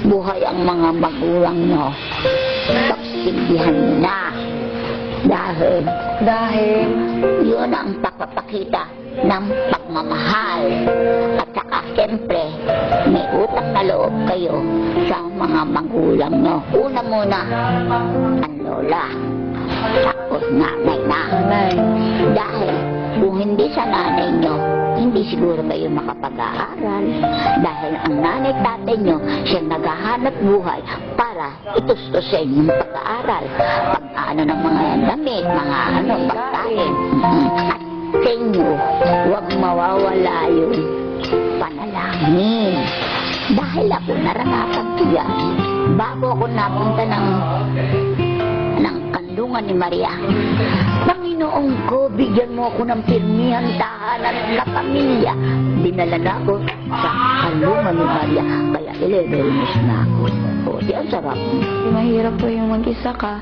Buhay ang mga magulang nyo. Pagsindihan nyo na. Dahil yun ang pagpapakita ng pagmamahal. At saka siyempre, may utang na loob kayo sa mga magulang nyo. Una muna, ang lola. Tapos nanay na. Dahil kung hindi sa nanay nyo, hindi siguro kayo makapag-aaral. Dahil ang nanay tatay nyo, siya naghahanap buhay para itustusin yung pag-aaral. Pag-ano ng mga damit, mga pagkain. At sa inyo, huwag mawawala yung panalangin. Dahil ako naranasan ko yan. Bago ako napunta ng kanlungan ni Maria, Panginoon ko, bigyan mo ako ng pirmihan, tahanan na pamilya. Dinala na ako sa kanlungan ni Maria, kaya 11 years na ako. O, di ang sarap. Mahirap po yung mag-isa ka.